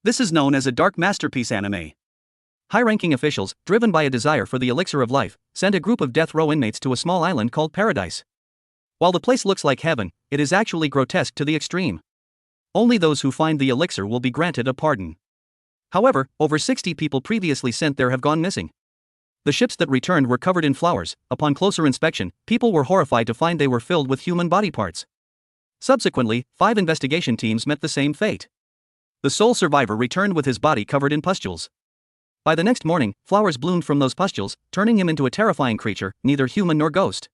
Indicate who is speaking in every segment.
Speaker 1: This is known as a dark masterpiece anime. High-ranking officials, driven by a desire for the Elixir of Life, sent a group of death row inmates to a small island called Paradise. While the place looks like heaven, it is actually grotesque to the extreme. Only those who find the elixir will be granted a pardon. However, over 60 people previously sent there have gone missing. The ships that returned were covered in flowers. Upon closer inspection, people were horrified to find they were filled with human body parts. Subsequently, 5 investigation teams met the same fate. The sole survivor returned with his body covered in pustules. By the next morning, flowers bloomed from those pustules, turning him into a terrifying creature, neither human nor ghost.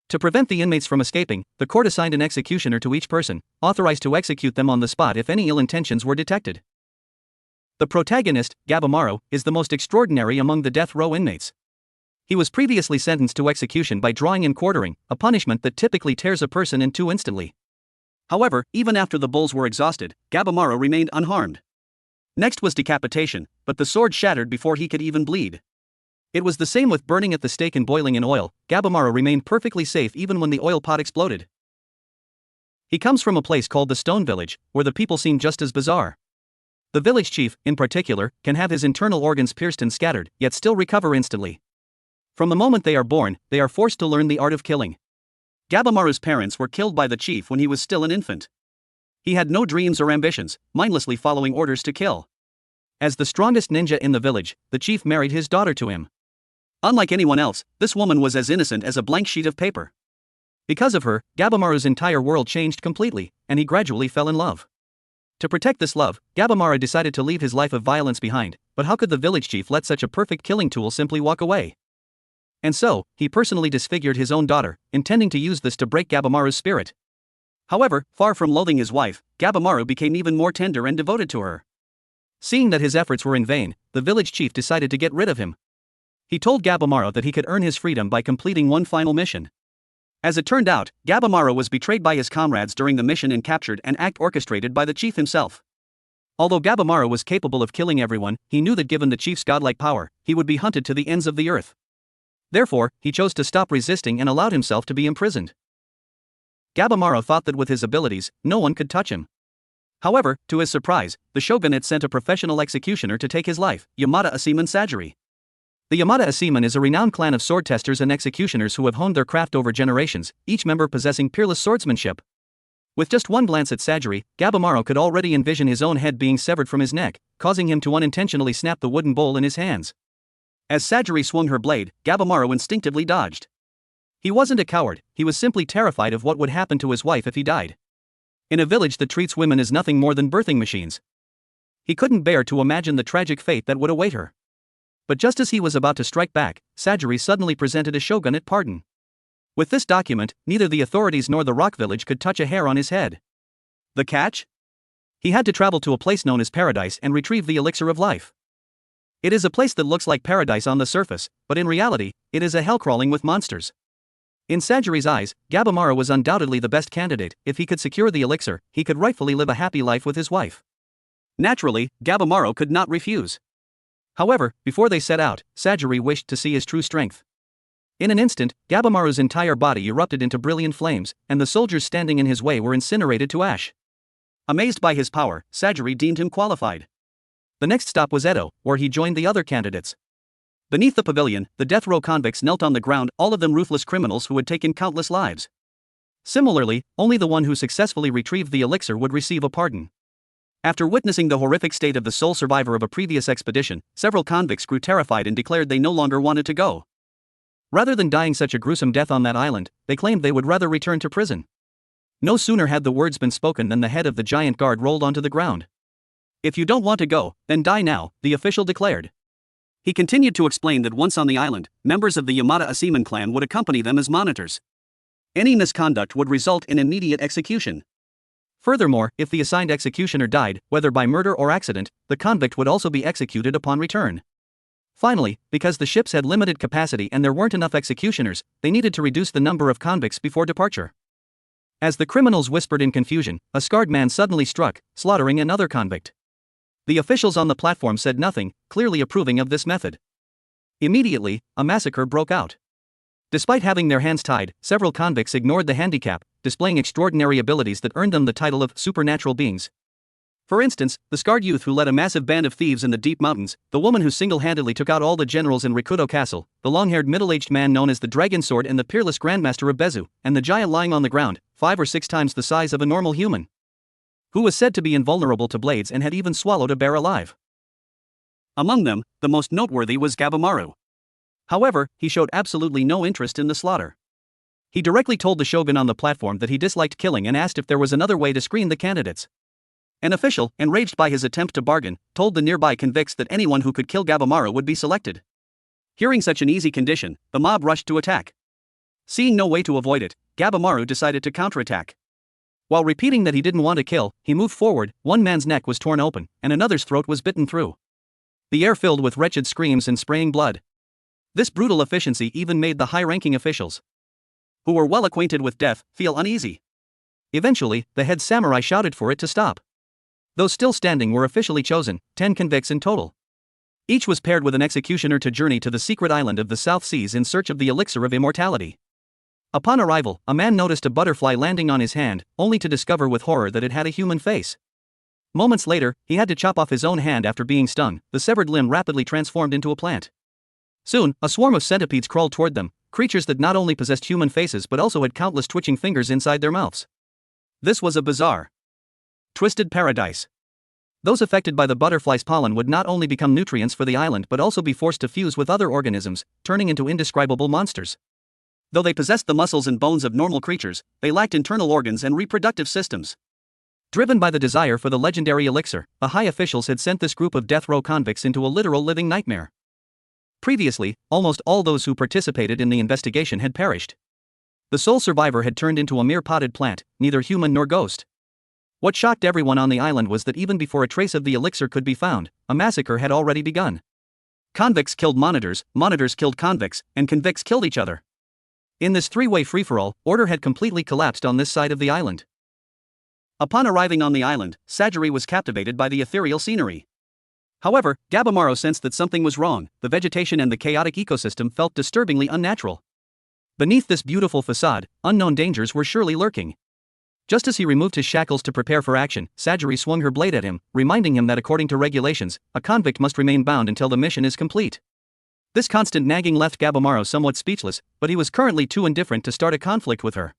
Speaker 1: To prevent the inmates from escaping, the court assigned an executioner to each person, authorized to execute them on the spot if any ill intentions were detected. The protagonist, Gabimaru, is the most extraordinary among the death row inmates. He was previously sentenced to execution by drawing and quartering, a punishment that typically tears a person in two instantly. However, even after the bulls were exhausted, Gabimaru remained unharmed. Next was decapitation, but the sword shattered before he could even bleed. It was the same with burning at the stake and boiling in oil. Gabimaru remained perfectly safe even when the oil pot exploded. He comes from a place called the Stone Village, where the people seem just as bizarre. The village chief, in particular, can have his internal organs pierced and scattered, yet still recover instantly. From the moment they are born, they are forced to learn the art of killing. Gabimaru's parents were killed by the chief when he was still an infant. He had no dreams or ambitions, mindlessly following orders to kill. As the strongest ninja in the village, the chief married his daughter to him. Unlike anyone else, this woman was as innocent as a blank sheet of paper. Because of her, Gabimaru's entire world changed completely, and he gradually fell in love. To protect this love, Gabimaru decided to leave his life of violence behind, but how could the village chief let such a perfect killing tool simply walk away? And so, he personally disfigured his own daughter, intending to use this to break Gabimaru's spirit. However, far from loathing his wife, Gabimaru became even more tender and devoted to her. Seeing that his efforts were in vain, the village chief decided to get rid of him. He told Gabimaru that he could earn his freedom by completing one final mission. As it turned out, Gabimaru was betrayed by his comrades during the mission and captured, an act orchestrated by the chief himself. Although Gabimaru was capable of killing everyone, he knew that given the chief's godlike power, he would be hunted to the ends of the earth. Therefore, he chose to stop resisting and allowed himself to be imprisoned. Gabimaru thought that with his abilities, no one could touch him. However, to his surprise, the shogunate sent a professional executioner to take his life, Yamada Aseman Sajiri. The Yamada Aseman is a renowned clan of sword testers and executioners who have honed their craft over generations, each member possessing peerless swordsmanship. With just one glance at Sajiri, Gabimaru could already envision his own head being severed from his neck, causing him to unintentionally snap the wooden bowl in his hands. As Sajiri swung her blade, Gabimaru instinctively dodged. He wasn't a coward, he was simply terrified of what would happen to his wife if he died. In a village that treats women as nothing more than birthing machines, he couldn't bear to imagine the tragic fate that would await her. But just as he was about to strike back, Sajiri suddenly presented a shogunate pardon. With this document, neither the authorities nor the rock village could touch a hair on his head. The catch? He had to travel to a place known as Paradise and retrieve the Elixir of Life. It is a place that looks like paradise on the surface, but in reality, it is a hell crawling with monsters. In Sajiri's eyes, Gabimaru was undoubtedly the best candidate. If he could secure the elixir, he could rightfully live a happy life with his wife. Naturally, Gabimaru could not refuse. However, before they set out, Sajiri wished to see his true strength. In an instant, Gabimaru's entire body erupted into brilliant flames, and the soldiers standing in his way were incinerated to ash. Amazed by his power, Sajiri deemed him qualified. The next stop was Edo, where he joined the other candidates. Beneath the pavilion, the death row convicts knelt on the ground, all of them ruthless criminals who had taken countless lives. Similarly, only the one who successfully retrieved the elixir would receive a pardon. After witnessing the horrific state of the sole survivor of a previous expedition, several convicts grew terrified and declared they no longer wanted to go. Rather than dying such a gruesome death on that island, they claimed they would rather return to prison. No sooner had the words been spoken than the head of the giant guard rolled onto the ground. "If you don't want to go, then die now," the official declared. He continued to explain that once on the island, members of the Yamada Aseman clan would accompany them as monitors. Any misconduct would result in immediate execution. Furthermore, if the assigned executioner died, whether by murder or accident, the convict would also be executed upon return. Finally, because the ships had limited capacity and there weren't enough executioners, they needed to reduce the number of convicts before departure. As the criminals whispered in confusion, a scarred man suddenly struck, slaughtering another convict. The officials on the platform said nothing, clearly approving of this method. Immediately, a massacre broke out. Despite having their hands tied, several convicts ignored the handicap, displaying extraordinary abilities that earned them the title of supernatural beings. For instance, the scarred youth who led a massive band of thieves in the deep mountains, the woman who single-handedly took out all the generals in Rikudo Castle, the long-haired middle-aged man known as the Dragon Sword and the peerless Grandmaster of Bezu, and the giant lying on the ground, 5 or 6 times the size of a normal human, who was said to be invulnerable to blades and had even swallowed a bear alive. Among them, the most noteworthy was Gabimaru. However, he showed absolutely no interest in the slaughter. He directly told the shogun on the platform that he disliked killing and asked if there was another way to screen the candidates. An official, enraged by his attempt to bargain, told the nearby convicts that anyone who could kill Gabimaru would be selected. Hearing such an easy condition, the mob rushed to attack. Seeing no way to avoid it, Gabimaru decided to counterattack. While repeating that he didn't want to kill, he moved forward, one man's neck was torn open, and another's throat was bitten through. The air filled with wretched screams and spraying blood. This brutal efficiency even made the high-ranking officials, who were well acquainted with death, feel uneasy. Eventually, the head samurai shouted for it to stop. Those still standing were officially chosen, 10 convicts in total. Each was paired with an executioner to journey to the secret island of the South Seas in search of the Elixir of Immortality. Upon arrival, a man noticed a butterfly landing on his hand, only to discover with horror that it had a human face. Moments later, he had to chop off his own hand after being stung, the severed limb rapidly transformed into a plant. Soon, a swarm of centipedes crawled toward them, creatures that not only possessed human faces but also had countless twitching fingers inside their mouths. This was a bizarre, twisted paradise. Those affected by the butterfly's pollen would not only become nutrients for the island but also be forced to fuse with other organisms, turning into indescribable monsters. Though they possessed the muscles and bones of normal creatures, they lacked internal organs and reproductive systems. Driven by the desire for the legendary elixir, the high officials had sent this group of death row convicts into a literal living nightmare. Previously, almost all those who participated in the investigation had perished. The sole survivor had turned into a mere potted plant, neither human nor ghost. What shocked everyone on the island was that even before a trace of the elixir could be found, a massacre had already begun. Convicts killed monitors killed convicts, and convicts killed each other. In this three-way free-for-all, order had completely collapsed on this side of the island. Upon arriving on the island, Sajiri was captivated by the ethereal scenery. However, Gabimaru sensed that something was wrong. The vegetation and the chaotic ecosystem felt disturbingly unnatural. Beneath this beautiful facade, unknown dangers were surely lurking. Just as he removed his shackles to prepare for action, Sajiri swung her blade at him, reminding him that according to regulations, a convict must remain bound until the mission is complete. This constant nagging left Gabimaru somewhat speechless, but he was currently too indifferent to start a conflict with her.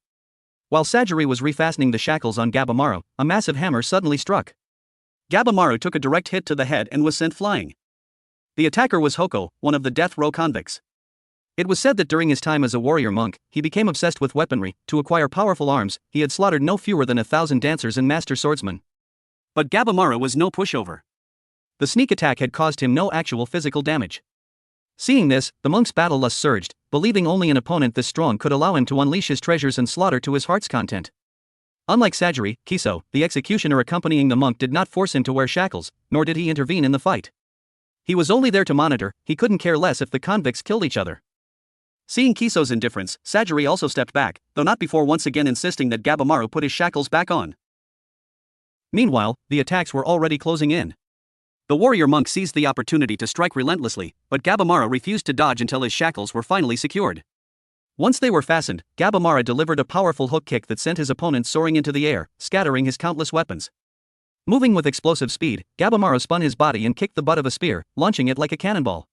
Speaker 1: While Sajiri was refastening the shackles on Gabimaru, a massive hammer suddenly struck. Gabimaru took a direct hit to the head and was sent flying. The attacker was Hoko, one of the death row convicts. It was said that during his time as a warrior monk, he became obsessed with weaponry. To acquire powerful arms, he had slaughtered no fewer than 1,000 dancers and master swordsmen. But Gabimaru was no pushover. The sneak attack had caused him no actual physical damage. Seeing this, the monk's battle lust surged, believing only an opponent this strong could allow him to unleash his treasures and slaughter to his heart's content. Unlike Sajiri, Kiso, the executioner accompanying the monk, did not force him to wear shackles, nor did he intervene in the fight. He was only there to monitor. He couldn't care less if the convicts killed each other. Seeing Kiso's indifference, Sajiri also stepped back, though not before once again insisting that Gabimaru put his shackles back on. Meanwhile, the attacks were already closing in. The warrior monk seized the opportunity to strike relentlessly, but Gabimaru refused to dodge until his shackles were finally secured. Once they were fastened, Gabimaru delivered a powerful hook kick that sent his opponent soaring into the air, scattering his countless weapons. Moving with explosive speed, Gabimaru spun his body and kicked the butt of a spear, launching it like a cannonball.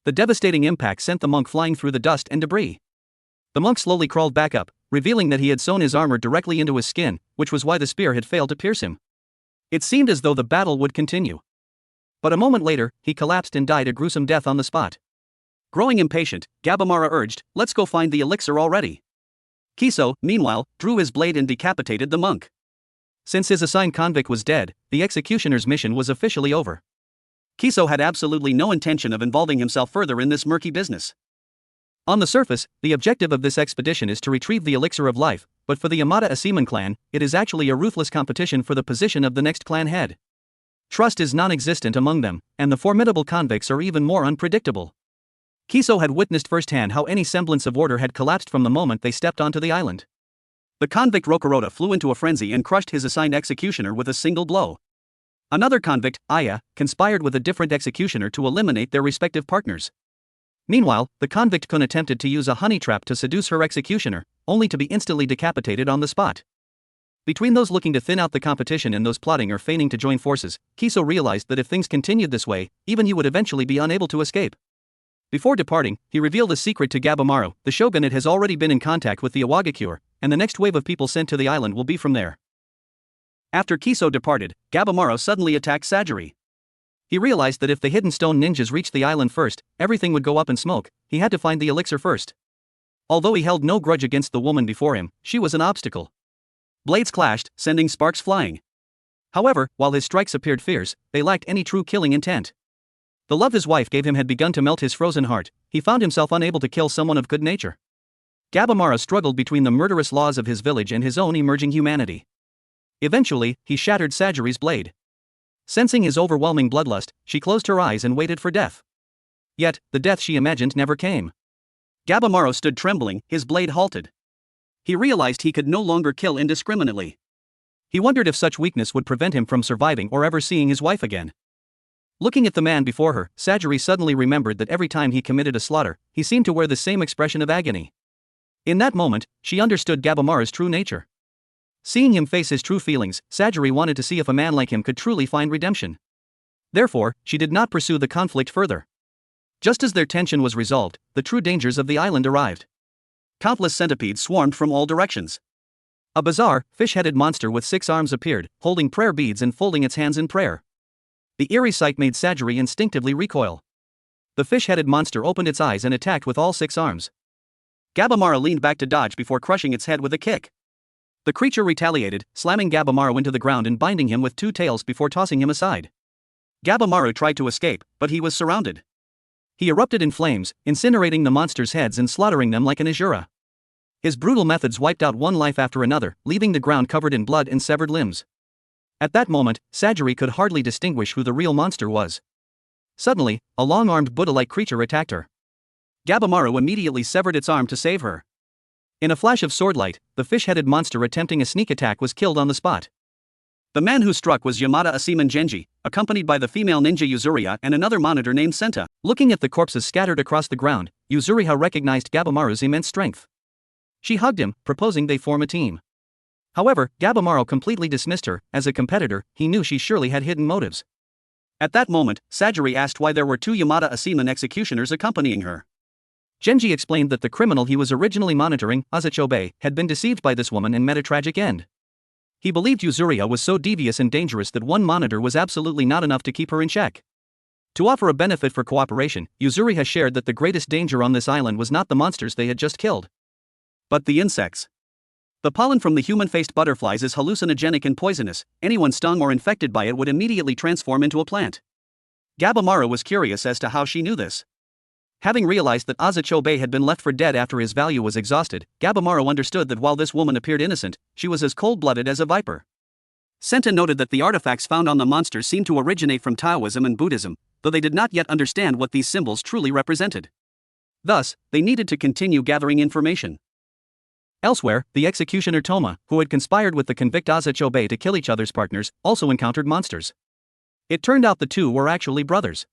Speaker 1: The devastating impact sent the monk flying through the dust and debris. The monk slowly crawled back up, revealing that he had sewn his armor directly into his skin, which was why the spear had failed to pierce him. It seemed as though the battle would continue. But a moment later, he collapsed and died a gruesome death on the spot. Growing impatient, Gabimaru urged, "Let's go find the elixir already." Kiso, meanwhile, drew his blade and decapitated the monk. Since his assigned convict was dead, the executioner's mission was officially over. Kiso had absolutely no intention of involving himself further in this murky business. On the surface, the objective of this expedition is to retrieve the Elixir of Life, but for the Yamada Asiman clan, it is actually a ruthless competition for the position of the next clan head. Trust is non-existent among them, and the formidable convicts are even more unpredictable. Kiso had witnessed firsthand how any semblance of order had collapsed from the moment they stepped onto the island. The convict Rokuroda flew into a frenzy and crushed his assigned executioner with a single blow. Another convict, Aya, conspired with a different executioner to eliminate their respective partners. Meanwhile, the convict Kun attempted to use a honey trap to seduce her executioner, only to be instantly decapitated on the spot. Between those looking to thin out the competition and those plotting or feigning to join forces, Kiso realized that if things continued this way, even he would eventually be unable to escape. Before departing, he revealed a secret to Gabimaru. The shogunate has already been in contact with the Iwagakure, and the next wave of people sent to the island will be from there. After Kiso departed, Gabimaru suddenly attacked Sajiri. He realized that if the hidden stone ninjas reached the island first, everything would go up in smoke. He had to find the elixir first. Although he held no grudge against the woman before him, she was an obstacle. Blades clashed, sending sparks flying. However, while his strikes appeared fierce, they lacked any true killing intent. The love his wife gave him had begun to melt his frozen heart. He found himself unable to kill someone of good nature. Gabimaru struggled between the murderous laws of his village and his own emerging humanity. Eventually, he shattered Sajiri's blade. Sensing his overwhelming bloodlust, she closed her eyes and waited for death. Yet, the death she imagined never came. Gabimaru stood trembling, his blade halted. He realized he could no longer kill indiscriminately. He wondered if such weakness would prevent him from surviving or ever seeing his wife again. Looking at the man before her, Sajiri suddenly remembered that every time he committed a slaughter, he seemed to wear the same expression of agony. In that moment, she understood Gabimaru's true nature. Seeing him face his true feelings, Sajiri wanted to see if a man like him could truly find redemption. Therefore, she did not pursue the conflict further. Just as their tension was resolved, the true dangers of the island arrived. Countless centipedes swarmed from all directions. A bizarre, fish-headed monster with 6 arms appeared, holding prayer beads and folding its hands in prayer. The eerie sight made Sajiri instinctively recoil. The fish-headed monster opened its eyes and attacked with all 6 arms. Gabimaru leaned back to dodge before crushing its head with a kick. The creature retaliated, slamming Gabimaru into the ground and binding him with 2 tails before tossing him aside. Gabimaru tried to escape, but he was surrounded. He erupted in flames, incinerating the monster's heads and slaughtering them like an Asura. His brutal methods wiped out one life after another, leaving the ground covered in blood and severed limbs. At that moment, Sajiri could hardly distinguish who the real monster was. Suddenly, a long-armed Buddha-like creature attacked her. Gabimaru immediately severed its arm to save her. In a flash of swordlight, the fish-headed monster attempting a sneak attack was killed on the spot. The man who struck was Yamada Asima Genji, accompanied by the female ninja Yuzuriha and another monitor named Senta. Looking at the corpses scattered across the ground, Yuzuriha recognized Gabimaru's immense strength. She hugged him, proposing they form a team. However, Gabimaru completely dismissed her. As a competitor, he knew she surely had hidden motives. At that moment, Sajiri asked why there were 2 Yamada Asima executioners accompanying her. Genji explained that the criminal he was originally monitoring, Azachobe, had been deceived by this woman and met a tragic end. He believed Yuzuriha was so devious and dangerous that one monitor was absolutely not enough to keep her in check. To offer a benefit for cooperation, Yuzuriha shared that the greatest danger on this island was not the monsters they had just killed, but the insects. The pollen from the human-faced butterflies is hallucinogenic and poisonous. Anyone stung or infected by it would immediately transform into a plant. Gabimaru was curious as to how she knew this. Having realized that Azachobe had been left for dead after his value was exhausted, Gabimaru understood that while this woman appeared innocent, she was as cold-blooded as a viper. Senta noted that the artifacts found on the monsters seemed to originate from Taoism and Buddhism, though they did not yet understand what these symbols truly represented. Thus, they needed to continue gathering information. Elsewhere, the executioner Toma, who had conspired with the convict Azachobe to kill each other's partners, also encountered monsters. It turned out the two were actually brothers.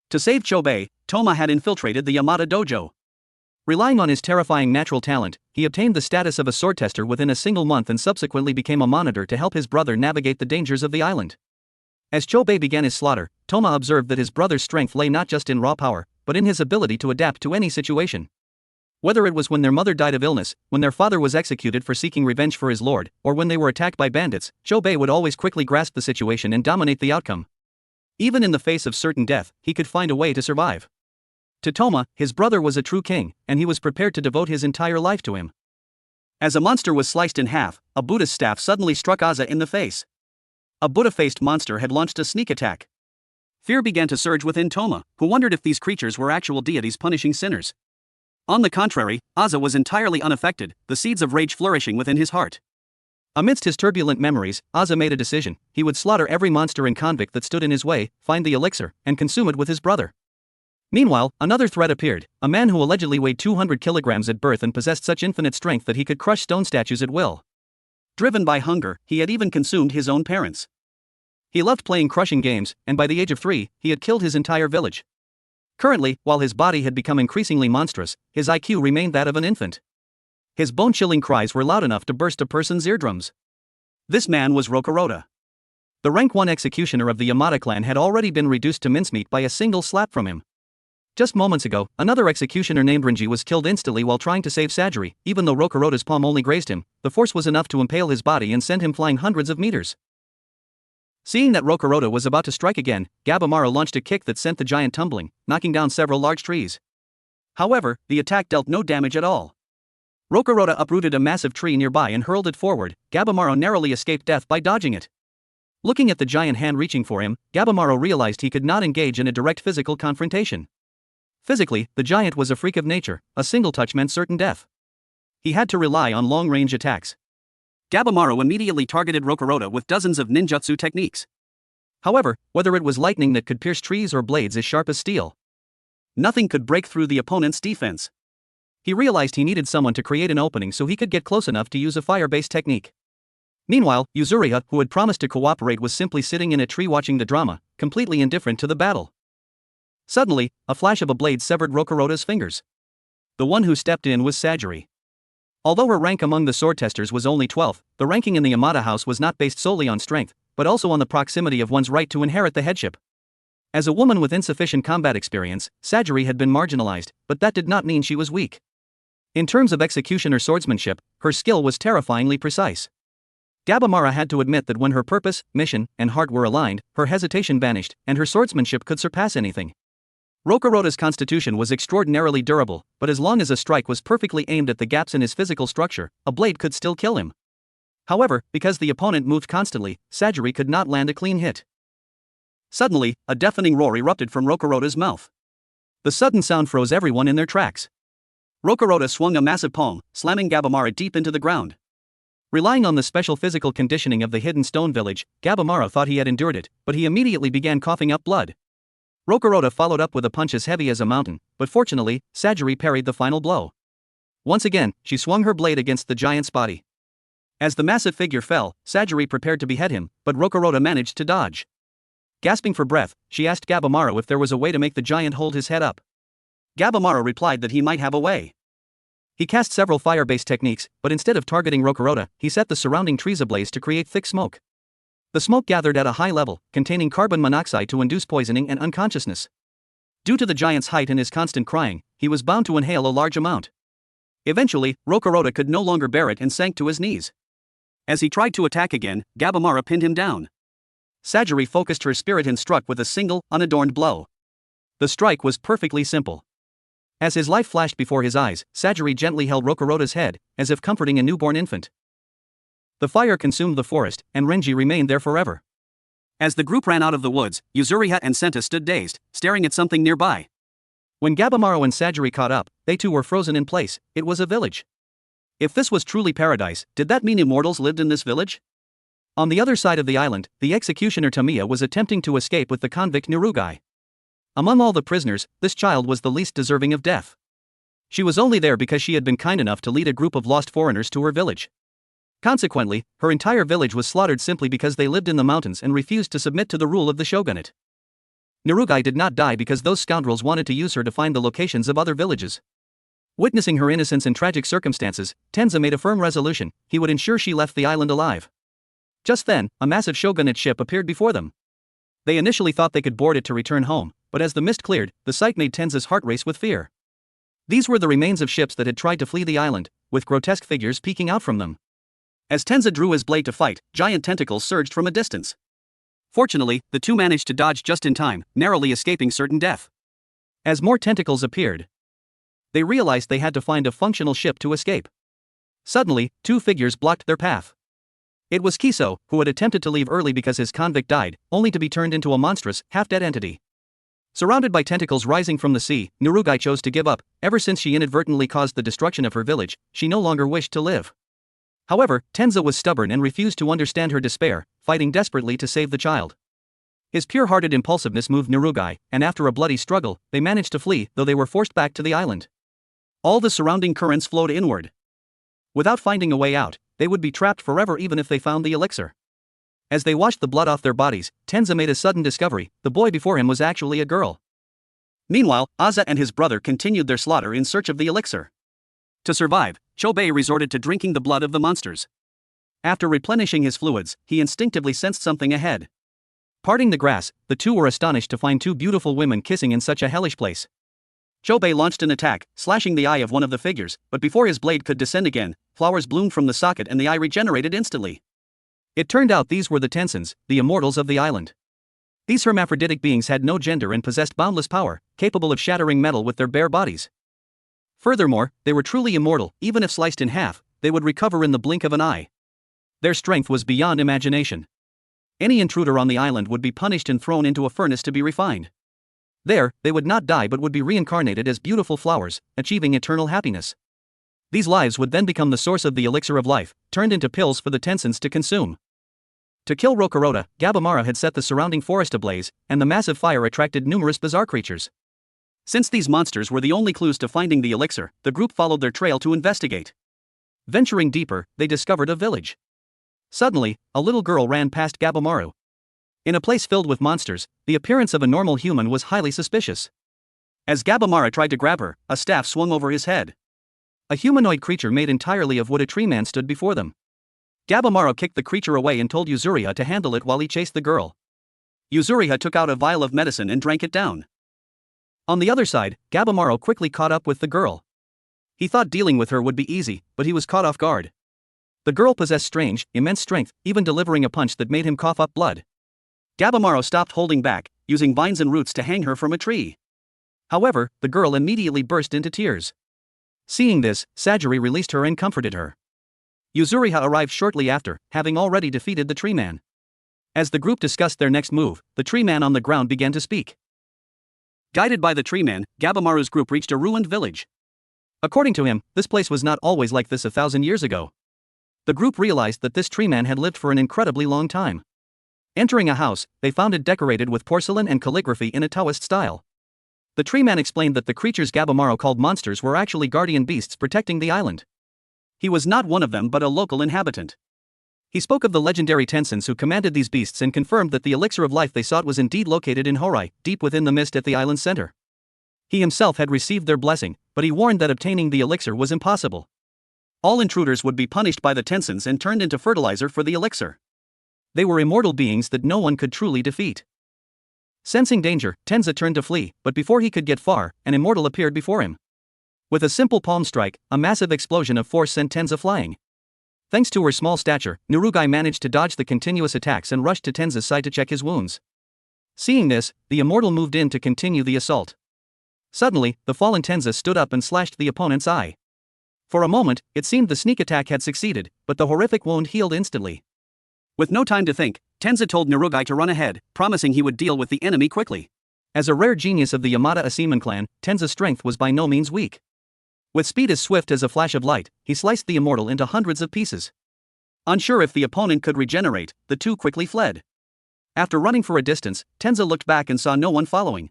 Speaker 1: To save Chobe, Toma had infiltrated the Yamada dojo. Relying on his terrifying natural talent, he obtained the status of a sword tester within a single month and subsequently became a monitor to help his brother navigate the dangers of the island. As Chobe began his slaughter, Toma observed that his brother's strength lay not just in raw power, but in his ability to adapt to any situation. Whether it was when their mother died of illness, when their father was executed for seeking revenge for his lord, or when they were attacked by bandits, Chobe would always quickly grasp the situation and dominate the outcome. Even in the face of certain death, he could find a way to survive. To Toma, his brother was a true king, and he was prepared to devote his entire life to him. As a monster was sliced in half, a Buddha's staff suddenly struck Aza in the face. A Buddha-faced monster had launched a sneak attack. Fear began to surge within Toma, who wondered if these creatures were actual deities punishing sinners. On the contrary, Aza was entirely unaffected, the seeds of rage flourishing within his heart. Amidst his turbulent memories, Aza made a decision. He would slaughter every monster and convict that stood in his way, find the elixir, and consume it with his brother. Meanwhile, another threat appeared, a man who allegedly weighed 200 kilograms at birth and possessed such infinite strength that he could crush stone statues at will. Driven by hunger, he had even consumed his own parents. He loved playing crushing games, and by the age of 3, he had killed his entire village. Currently, while his body had become increasingly monstrous, his IQ remained that of an infant. His bone-chilling cries were loud enough to burst a person's eardrums. This man was Rokuroda. The rank 1 executioner of the Yamada clan had already been reduced to mincemeat by a single slap from him. Just moments ago, another executioner named Renji was killed instantly while trying to save Sajiri. Even though Rokuroda's palm only grazed him, the force was enough to impale his body and send him flying hundreds of meters. Seeing that Rokuroda was about to strike again, Gabimaru launched a kick that sent the giant tumbling, knocking down several large trees. However, the attack dealt no damage at all. Rokuroda uprooted a massive tree nearby and hurled it forward. Gabimaru narrowly escaped death by dodging it. Looking at the giant hand reaching for him, Gabimaru realized he could not engage in a direct physical confrontation. Physically, the giant was a freak of nature. A single touch meant certain death. He had to rely on long-range attacks. Gabimaru immediately targeted Rokuroda with dozens of ninjutsu techniques. However, whether it was lightning that could pierce trees or blades as sharp as steel, nothing could break through the opponent's defense. He realized he needed someone to create an opening so he could get close enough to use a fire-based technique. Meanwhile, Yuzuriha, who had promised to cooperate, was simply sitting in a tree watching the drama, completely indifferent to the battle. Suddenly, a flash of a blade severed Rokuroda's fingers. The one who stepped in was Sajiri. Although her rank among the sword testers was only 12th, the ranking in the Yamada house was not based solely on strength, but also on the proximity of one's right to inherit the headship. As a woman with insufficient combat experience, Sajiri had been marginalized, but that did not mean she was weak. In terms of executioner swordsmanship, her skill was terrifyingly precise. Gabimaru had to admit that when her purpose, mission, and heart were aligned, her hesitation vanished, and her swordsmanship could surpass anything. Rokuroda's constitution was extraordinarily durable, but as long as a strike was perfectly aimed at the gaps in his physical structure, a blade could still kill him. However, because the opponent moved constantly, Sajiri could not land a clean hit. Suddenly, a deafening roar erupted from Rokuroda's mouth. The sudden sound froze everyone in their tracks. Rokuroda swung a massive palm, slamming Gabimaru deep into the ground. Relying on the special physical conditioning of the hidden stone village, Gabimaru thought he had endured it, but he immediately began coughing up blood. Rokuroda followed up with a punch as heavy as a mountain, but fortunately, Sajiri parried the final blow. Once again, she swung her blade against the giant's body. As the massive figure fell, Sajiri prepared to behead him, but Rokuroda managed to dodge. Gasping for breath, she asked Gabimaru if there was a way to make the giant hold his head up. Gabimaru replied that he might have a way. He cast several fire-based techniques, but instead of targeting Rokuroda, he set the surrounding trees ablaze to create thick smoke. The smoke gathered at a high level, containing carbon monoxide to induce poisoning and unconsciousness. Due to the giant's height and his constant crying, he was bound to inhale a large amount. Eventually, Rokuroda could no longer bear it and sank to his knees. As he tried to attack again, Gabimaru pinned him down. Sajiri focused her spirit and struck with a single, unadorned blow. The strike was perfectly simple. As his life flashed before his eyes, Sajiri gently held Rokuroda's head, as if comforting a newborn infant. The fire consumed the forest, and Renji remained there forever. As the group ran out of the woods, Yuzuriha and Senta stood dazed, staring at something nearby. When Gabimaru and Sajiri caught up, they too were frozen in place. It was a village. If this was truly paradise, did that mean immortals lived in this village? On the other side of the island, the executioner Tamiya was attempting to escape with the convict Nirugai. Among all the prisoners, this child was the least deserving of death. She was only there because she had been kind enough to lead a group of lost foreigners to her village. Consequently, her entire village was slaughtered simply because they lived in the mountains and refused to submit to the rule of the shogunate. Nirugai did not die because those scoundrels wanted to use her to find the locations of other villages. Witnessing her innocence in tragic circumstances, Tenza made a firm resolution: he would ensure she left the island alive. Just then, a massive shogunate ship appeared before them. They initially thought they could board it to return home, but as the mist cleared, the sight made Tenza's heart race with fear. These were the remains of ships that had tried to flee the island, with grotesque figures peeking out from them. As Tenza drew his blade to fight, giant tentacles surged from a distance. Fortunately, the two managed to dodge just in time, narrowly escaping certain death. As more tentacles appeared, they realized they had to find a functional ship to escape. Suddenly, two figures blocked their path. It was Kiso, who had attempted to leave early because his convict died, only to be turned into a monstrous, half-dead entity. Surrounded by tentacles rising from the sea, Nirugai chose to give up. Ever since she inadvertently caused the destruction of her village, she no longer wished to live. However, Tenza was stubborn and refused to understand her despair, fighting desperately to save the child. His pure-hearted impulsiveness moved Nirugai, and after a bloody struggle, they managed to flee, though they were forced back to the island. All the surrounding currents flowed inward. Without finding a way out, they would be trapped forever even if they found the elixir. As they washed the blood off their bodies, Tenza made a sudden discovery: the boy before him was actually a girl. Meanwhile, Aza and his brother continued their slaughter in search of the elixir. To survive, Chobei resorted to drinking the blood of the monsters. After replenishing his fluids, he instinctively sensed something ahead. Parting the grass, the two were astonished to find two beautiful women kissing in such a hellish place. Chobei launched an attack, slashing the eye of one of the figures, but before his blade could descend again, flowers bloomed from the socket and the eye regenerated instantly. It turned out these were the Tensons, the immortals of the island. These hermaphroditic beings had no gender and possessed boundless power, capable of shattering metal with their bare bodies. Furthermore, they were truly immortal. Even if sliced in half, they would recover in the blink of an eye. Their strength was beyond imagination. Any intruder on the island would be punished and thrown into a furnace to be refined. There, they would not die but would be reincarnated as beautiful flowers, achieving eternal happiness. These lives would then become the source of the Elixir of Life, turned into pills for the Tensons to consume. To kill Rokuroda, Gabimaru had set the surrounding forest ablaze, and the massive fire attracted numerous bizarre creatures. Since these monsters were the only clues to finding the elixir, the group followed their trail to investigate. Venturing deeper, they discovered a village. Suddenly, a little girl ran past Gabimaru. In a place filled with monsters, the appearance of a normal human was highly suspicious. As Gabimaru tried to grab her, a staff swung over his head. A humanoid creature made entirely of wood, a tree man stood before them. Gabimaru kicked the creature away and told Yuzuriha to handle it while he chased the girl. Yuzuriha took out a vial of medicine and drank it down. On the other side, Gabimaru quickly caught up with the girl. He thought dealing with her would be easy, but he was caught off guard. The girl possessed strange, immense strength, even delivering a punch that made him cough up blood. Gabimaru stopped holding back, using vines and roots to hang her from a tree. However, the girl immediately burst into tears. Seeing this, Sajiri released her and comforted her. Yuzuriha arrived shortly after, having already defeated the tree man. As the group discussed their next move, the tree man on the ground began to speak. Guided by the tree man, Gabimaru's group reached a ruined village. According to him, this place was not always like this 1,000 years ago. The group realized that this tree man had lived for an incredibly long time. Entering a house, they found it decorated with porcelain and calligraphy in a Taoist style. The tree man explained that the creatures Gabimaru called monsters were actually guardian beasts protecting the island. He was not one of them but a local inhabitant. He spoke of the legendary Tensons who commanded these beasts and confirmed that the elixir of life they sought was indeed located in Horai, deep within the mist at the island's center. He himself had received their blessing, but he warned that obtaining the elixir was impossible. All intruders would be punished by the Tensons and turned into fertilizer for the elixir. They were immortal beings that no one could truly defeat. Sensing danger, Tenza turned to flee, but before he could get far, an immortal appeared before him. With a simple palm strike, a massive explosion of force sent Tenza flying. Thanks to her small stature, Narugai managed to dodge the continuous attacks and rushed to Tenza's side to check his wounds. Seeing this, the immortal moved in to continue the assault. Suddenly, the fallen Tenza stood up and slashed the opponent's eye. For a moment, it seemed the sneak attack had succeeded, but the horrific wound healed instantly. With no time to think, Tenza told Narugai to run ahead, promising he would deal with the enemy quickly. As a rare genius of the Yamada Aseman clan, Tenza's strength was by no means weak. With speed as swift as a flash of light, he sliced the immortal into hundreds of pieces. Unsure if the opponent could regenerate, the two quickly fled. After running for a distance, Tenza looked back and saw no one following.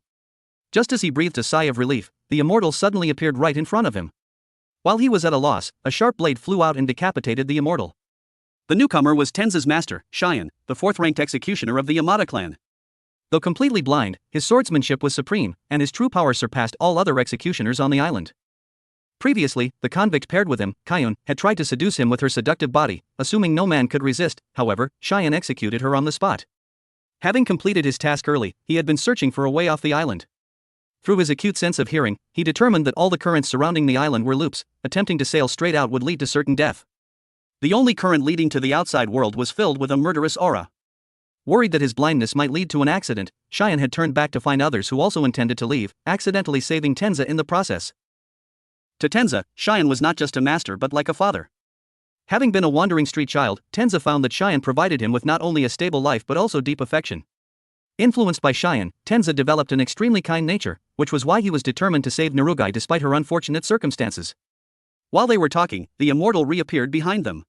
Speaker 1: Just as he breathed a sigh of relief, the immortal suddenly appeared right in front of him. While he was at a loss, a sharp blade flew out and decapitated the immortal. The newcomer was Tenza's master, Shion, the fourth-ranked executioner of the Yamada clan. Though completely blind, his swordsmanship was supreme, and his true power surpassed all other executioners on the island. Previously, the convict paired with him, Kayun, had tried to seduce him with her seductive body, assuming no man could resist. However, Shion executed her on the spot. Having completed his task early, he had been searching for a way off the island. Through his acute sense of hearing, he determined that all the currents surrounding the island were loops. Attempting to sail straight out would lead to certain death. The only current leading to the outside world was filled with a murderous aura. Worried that his blindness might lead to an accident, Shion had turned back to find others who also intended to leave, accidentally saving Tenza in the process. To Tenza, Shion was not just a master but like a father. Having been a wandering street child, Tenza found that Shion provided him with not only a stable life but also deep affection. Influenced by Shion, Tenza developed an extremely kind nature, which was why he was determined to save Narugai despite her unfortunate circumstances. While they were talking, the immortal reappeared behind them.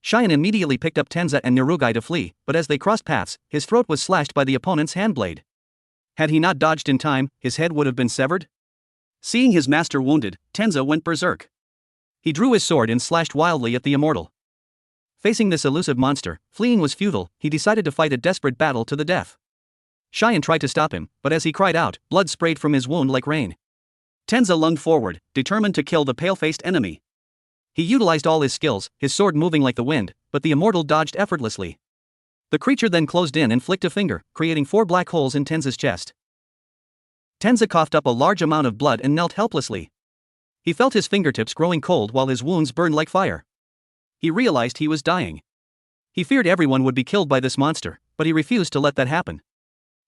Speaker 1: Shion immediately picked up Tenza and Narugai to flee, but as they crossed paths, his throat was slashed by the opponent's handblade. Had he not dodged in time, his head would have been severed. Seeing his master wounded, Tenza went berserk. He drew his sword and slashed wildly at the immortal. Facing this elusive monster, fleeing was futile. He decided to fight a desperate battle to the death. Shion tried to stop him, but as he cried out, blood sprayed from his wound like rain. Tenza lunged forward, determined to kill the pale-faced enemy. He utilized all his skills, his sword moving like the wind, but the immortal dodged effortlessly. The creature then closed in and flicked a finger, creating 4 black holes in Tenza's chest. Tenza coughed up a large amount of blood and knelt helplessly. He felt his fingertips growing cold while his wounds burned like fire. He realized he was dying. He feared everyone would be killed by this monster, but he refused to let that happen.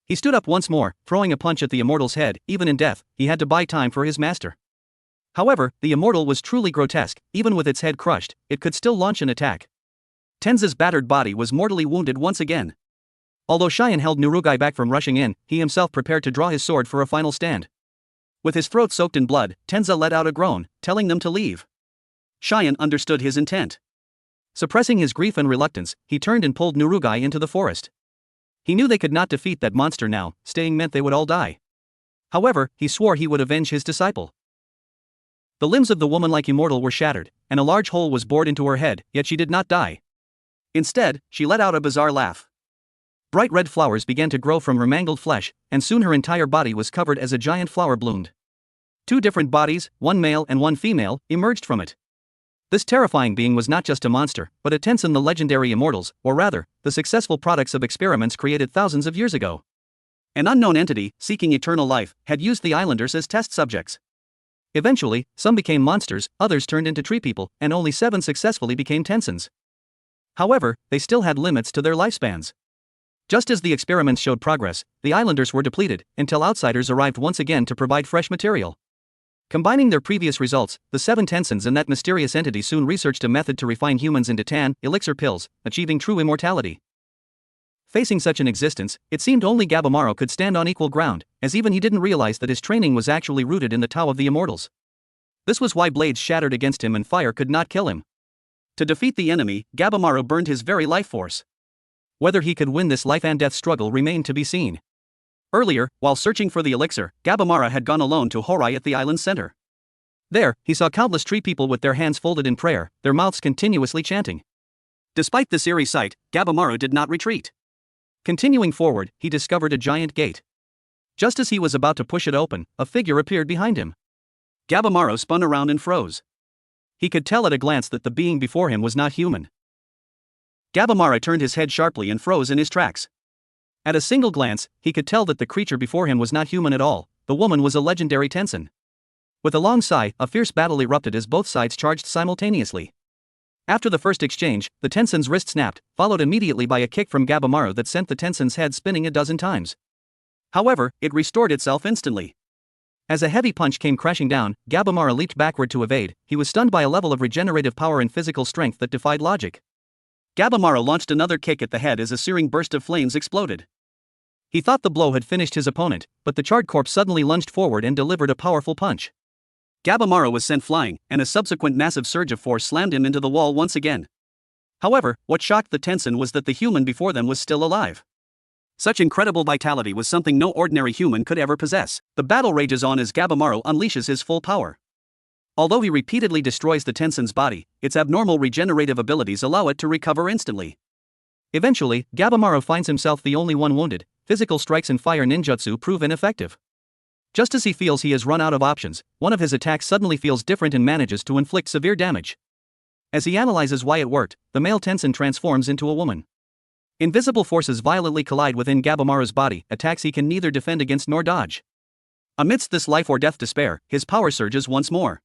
Speaker 1: He stood up once more, throwing a punch at the immortal's head. Even in death, he had to buy time for his master. However, the immortal was truly grotesque. Even with its head crushed, it could still launch an attack. Tenza's battered body was mortally wounded once again. Although Cheyenne held Nurugai back from rushing in, he himself prepared to draw his sword for a final stand. With his throat soaked in blood, Tenza let out a groan, telling them to leave. Cheyenne understood his intent. Suppressing his grief and reluctance, he turned and pulled Nurugai into the forest. He knew they could not defeat that monster now, staying meant they would all die. However, he swore he would avenge his disciple. The limbs of the woman-like immortal were shattered, and a large hole was bored into her head, yet she did not die. Instead, she let out a bizarre laugh. Bright red flowers began to grow from her mangled flesh, and soon her entire body was covered as a giant flower bloomed. 2 different bodies, one male and one female, emerged from it. This terrifying being was not just a monster, but a Tensen, the legendary immortals, or rather, the successful products of experiments created thousands of years ago. An unknown entity, seeking eternal life, had used the islanders as test subjects. Eventually, some became monsters, others turned into tree people, and only 7 successfully became Tensens. However, they still had limits to their lifespans. Just as the experiments showed progress, the islanders were depleted, until outsiders arrived once again to provide fresh material. Combining their previous results, the 7 Tensens and that mysterious entity soon researched a method to refine humans into elixir pills, achieving true immortality. Facing such an existence, it seemed only Gabimaru could stand on equal ground, as even he didn't realize that his training was actually rooted in the Tao of the Immortals. This was why blades shattered against him and fire could not kill him. To defeat the enemy, Gabimaru burned his very life force. Whether he could win this life and death struggle remained to be seen. Earlier, while searching for the elixir, Gabimaru had gone alone to Horai at the island's center. There, he saw countless tree people with their hands folded in prayer, their mouths continuously chanting. Despite this eerie sight, Gabimaru did not retreat. Continuing forward, he discovered a giant gate. Just as he was about to push it open, a figure appeared behind him. Gabimaru spun around and froze. He could tell at a glance that the being before him was not human. Gabimaru turned his head sharply and froze in his tracks. At a single glance, he could tell that the creature before him was not human at all. The woman was a legendary Tensen. With a long sigh, a fierce battle erupted as both sides charged simultaneously. After the first exchange, the Tensen's wrist snapped, followed immediately by a kick from Gabimaru that sent the Tensen's head spinning a dozen times. However, it restored itself instantly. As a heavy punch came crashing down, Gabimaru leaped backward to evade. He was stunned by a level of regenerative power and physical strength that defied logic. Gabimaru launched another kick at the head as a searing burst of flames exploded. He thought the blow had finished his opponent, but the charred corpse suddenly lunged forward and delivered a powerful punch. Gabimaru was sent flying, and a subsequent massive surge of force slammed him into the wall once again. However, what shocked the Tensen was that the human before them was still alive. Such incredible vitality was something no ordinary human could ever possess. The battle rages on as Gabimaru unleashes his full power. Although he repeatedly destroys the Tensen's body, its abnormal regenerative abilities allow it to recover instantly. Eventually, Gabimaru finds himself the only one wounded. Physical strikes and fire ninjutsu prove ineffective. Just as he feels he has run out of options, one of his attacks suddenly feels different and manages to inflict severe damage. As he analyzes why it worked, the male Tensen transforms into a woman. Invisible forces violently collide within Gabimaru's body, attacks he can neither defend against nor dodge. Amidst this life or death despair, his power surges once more.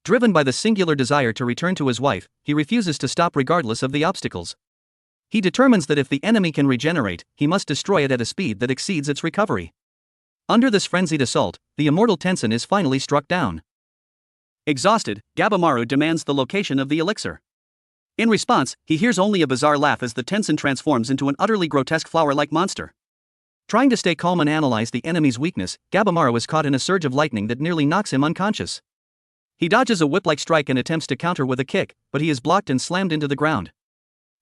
Speaker 1: Driven by the singular desire to return to his wife, he refuses to stop regardless of the obstacles. He determines that if the enemy can regenerate, he must destroy it at a speed that exceeds its recovery. Under this frenzied assault, the immortal Tensen is finally struck down. Exhausted, Gabimaru demands the location of the elixir. In response, he hears only a bizarre laugh as the Tensen transforms into an utterly grotesque flower-like monster. Trying to stay calm and analyze the enemy's weakness, Gabimaru is caught in a surge of lightning that nearly knocks him unconscious. He dodges a whip-like strike and attempts to counter with a kick, but he is blocked and slammed into the ground.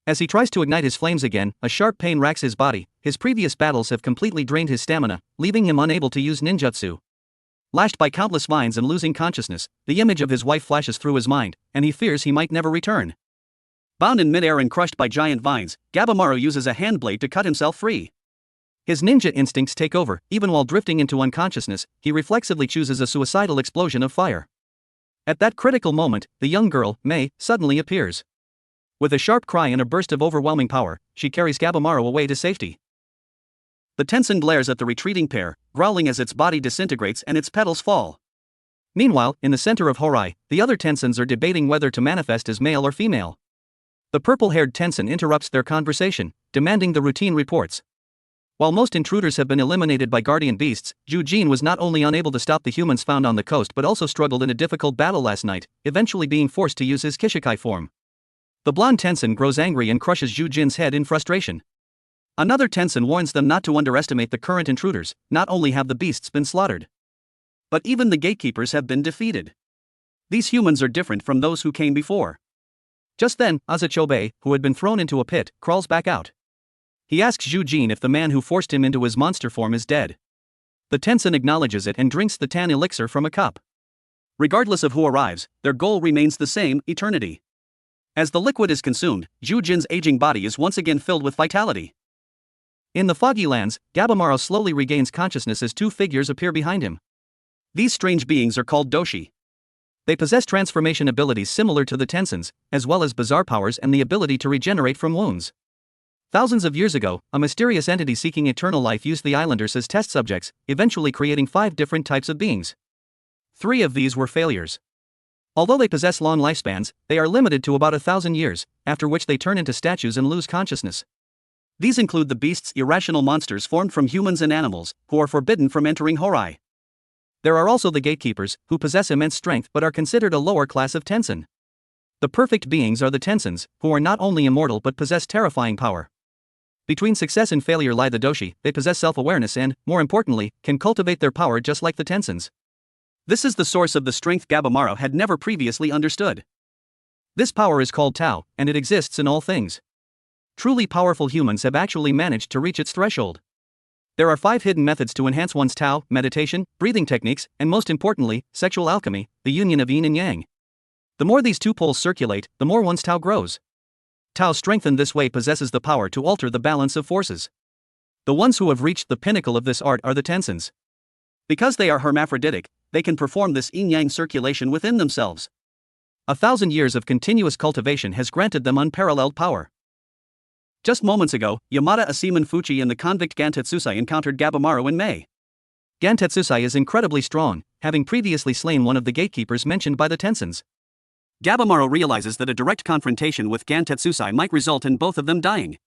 Speaker 1: As he tries to ignite his flames again, a sharp pain racks his body. His previous battles have completely drained his stamina, leaving him unable to use ninjutsu. Lashed by countless vines and losing consciousness, the image of his wife flashes through his mind, and he fears he might never return. Bound in midair and crushed by giant vines, Gabimaru uses a hand blade to cut himself free. His ninja instincts take over. Even while drifting into unconsciousness, he reflexively chooses a suicidal explosion of fire. At that critical moment, the young girl, Mei, suddenly appears. With a sharp cry and a burst of overwhelming power, she carries Gabimaru away to safety. The Tensen glares at the retreating pair, growling as its body disintegrates and its petals fall. Meanwhile, in the center of Horai, the other Tensens are debating whether to manifest as male or female. The purple-haired Tensen interrupts their conversation, demanding the routine reports. While most intruders have been eliminated by guardian beasts, Jujin was not only unable to stop the humans found on the coast but also struggled in a difficult battle last night, eventually being forced to use his Kishikai form. The blonde Tensen grows angry and crushes Jujin's head in frustration. Another Tensen warns them not to underestimate the current intruders. Not only have the beasts been slaughtered, but even the gatekeepers have been defeated. These humans are different from those who came before. Just then, Azachobe, who had been thrown into a pit, crawls back out. He asks Jujin if the man who forced him into his monster form is dead. The Tensen acknowledges it and drinks the Tan elixir from a cup. Regardless of who arrives, their goal remains the same: eternity. As the liquid is consumed, Jujin's aging body is once again filled with vitality. In the foggy lands, Gabimaru slowly regains consciousness as two figures appear behind him. These strange beings are called doshi. They possess transformation abilities similar to the Tensens, as well as bizarre powers and the ability to regenerate from wounds. Thousands of years ago, a mysterious entity seeking eternal life used the islanders as test subjects, eventually creating 5 different types of beings. 3 of these were failures. Although they possess long lifespans, they are limited to about 1,000 years, after which they turn into statues and lose consciousness. These include the beasts, irrational monsters formed from humans and animals, who are forbidden from entering Horai. There are also the gatekeepers, who possess immense strength but are considered a lower class of Tensen. The perfect beings are the Tensens, who are not only immortal but possess terrifying power. Between success and failure lie the doshi. They possess self-awareness and, more importantly, can cultivate their power just like the Tensens. This is the source of the strength Gabimaru had never previously understood. This power is called Tao, and it exists in all things. Truly powerful humans have actually managed to reach its threshold. There are 5 hidden methods to enhance one's Tao: meditation, breathing techniques, and most importantly, sexual alchemy, the union of yin and yang. The more these 2 poles circulate, the more one's Tao grows. Tao strengthened this way possesses the power to alter the balance of forces. The ones who have reached the pinnacle of this art are the Tensens. Because they are hermaphroditic, they can perform this yin-yang circulation within themselves. 1,000 years of continuous cultivation has granted them unparalleled power. Just moments ago, Yamada Asiman Fuchi and the convict Gantetsusai encountered Gabimaru in May. Gantetsusai is incredibly strong, having previously slain one of the gatekeepers mentioned by the Tensens. Gabimaru realizes that a direct confrontation with Gantetsusai might result in both of them dying.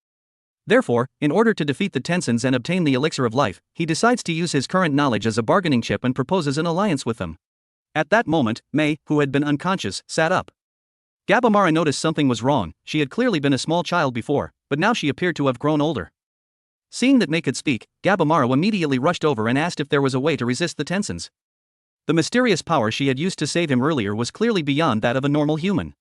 Speaker 1: Therefore, in order to defeat the Tensens and obtain the Elixir of Life, he decides to use his current knowledge as a bargaining chip and proposes an alliance with them. At that moment, Mei, who had been unconscious, sat up. Gabimaru noticed something was wrong. She had clearly been a small child before, but now she appeared to have grown older. Seeing that Mei could speak, Gabimaru immediately rushed over and asked if there was a way to resist the Tensens. The mysterious power she had used to save him earlier was clearly beyond that of a normal human.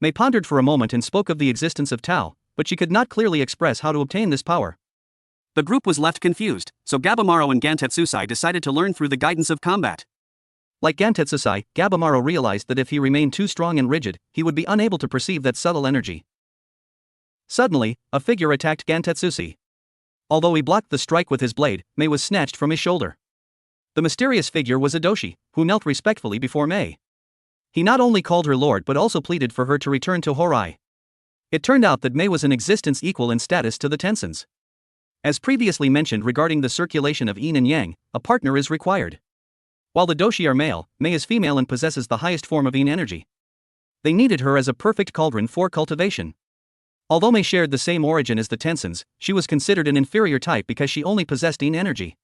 Speaker 1: Mei pondered for a moment and spoke of the existence of Tao, but she could not clearly express how to obtain this power. The group was left confused, so Gabimaru and Gantetsusai decided to learn through the guidance of combat. Like Gantetsusai, Gabimaru realized that if he remained too strong and rigid, he would be unable to perceive that subtle energy. Suddenly, a figure attacked Gantetsusai. Although he blocked the strike with his blade, Mei was snatched from his shoulder. The mysterious figure was a doshi, who knelt respectfully before Mei. He not only called her lord but also pleaded for her to return to Horai. It turned out that Mei was in existence equal in status to the Tensens. As previously mentioned regarding the circulation of yin and yang, a partner is required. While the doshi are male, Mei is female and possesses the highest form of yin energy. They needed her as a perfect cauldron for cultivation. Although Mei shared the same origin as the Tensens, she was considered an inferior type because she only possessed yin energy.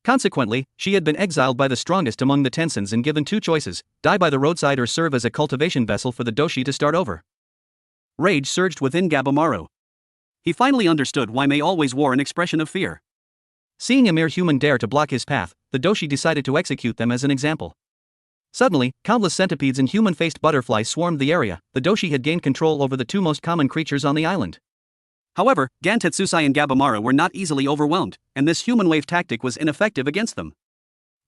Speaker 1: Consequently, she had been exiled by the strongest among the Tensens and given 2 choices: die by the roadside or serve as a cultivation vessel for the doshi to start over. Rage surged within Gabimaru. He finally understood why Mei always wore an expression of fear. Seeing a mere human dare to block his path, the doshi decided to execute them as an example. Suddenly, countless centipedes and human-faced butterflies swarmed the area. The doshi had gained control over the 2 most common creatures on the island. However, Gantetsusai and Gabimaru were not easily overwhelmed, and this human wave tactic was ineffective against them.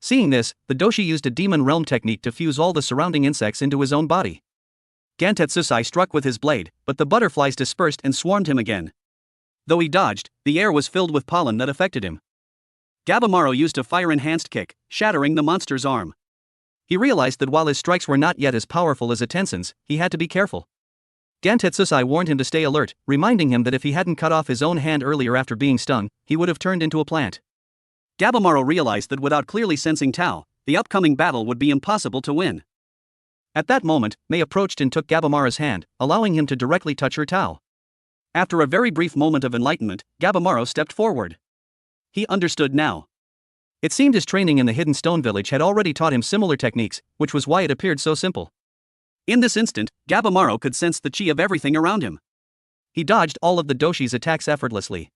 Speaker 1: Seeing this, the doshi used a demon realm technique to fuse all the surrounding insects into his own body. Gantetsusai struck with his blade, but the butterflies dispersed and swarmed him again. Though he dodged, the air was filled with pollen that affected him. Gabimaru used a fire-enhanced kick, shattering the monster's arm. He realized that while his strikes were not yet as powerful as a Tensen's, he had to be careful. Gantetsusai warned him to stay alert, reminding him that if he hadn't cut off his own hand earlier after being stung, he would have turned into a plant. Gabimaru realized that without clearly sensing Tao, the upcoming battle would be impossible to win. At that moment, Mei approached and took Gabimaru's hand, allowing him to directly touch her Tao. After a very brief moment of enlightenment, Gabimaru stepped forward. He understood now. It seemed his training in the Hidden Stone Village had already taught him similar techniques, which was why it appeared so simple. In this instant, Gabimaru could sense the chi of everything around him. He dodged all of the doshi's attacks effortlessly.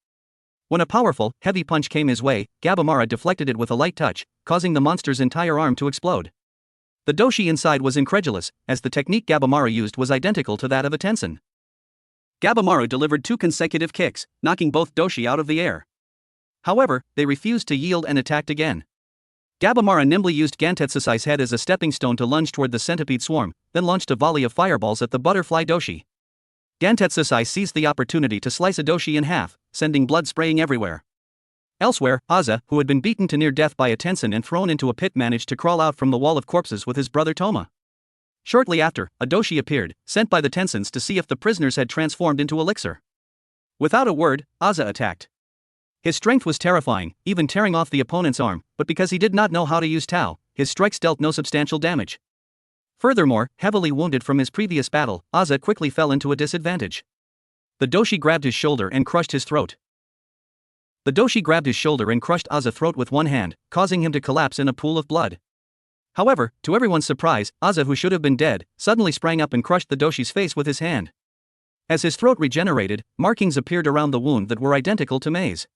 Speaker 1: When a powerful, heavy punch came his way, Gabimaru deflected it with a light touch, causing the monster's entire arm to explode. The doshi inside was incredulous, as the technique Gabimaru used was identical to that of a Tensen. Gabimaru delivered 2 consecutive kicks, knocking both doshi out of the air. However, they refused to yield and attacked again. Gabimaru nimbly used Gantetsusai's head as a stepping stone to lunge toward the centipede swarm, then launched a volley of fireballs at the butterfly doshi. Gantetsusai seized the opportunity to slice a doshi in half, sending blood spraying everywhere. Elsewhere, Aza, who had been beaten to near death by a Tensen and thrown into a pit, managed to crawl out from the wall of corpses with his brother Toma. Shortly after, a doshi appeared, sent by the Tensens to see if the prisoners had transformed into elixir. Without a word, Aza attacked. His strength was terrifying, even tearing off the opponent's arm, but because he did not know how to use Tao, his strikes dealt no substantial damage. Furthermore, heavily wounded from his previous battle, Aza quickly fell into a disadvantage. The doshi grabbed his shoulder and crushed his throat. Aza's throat with one hand, causing him to collapse in a pool of blood. However, to everyone's surprise, Aza, who should have been dead, suddenly sprang up and crushed the doshi's face with his hand. As his throat regenerated, markings appeared around the wound that were identical to Mei's.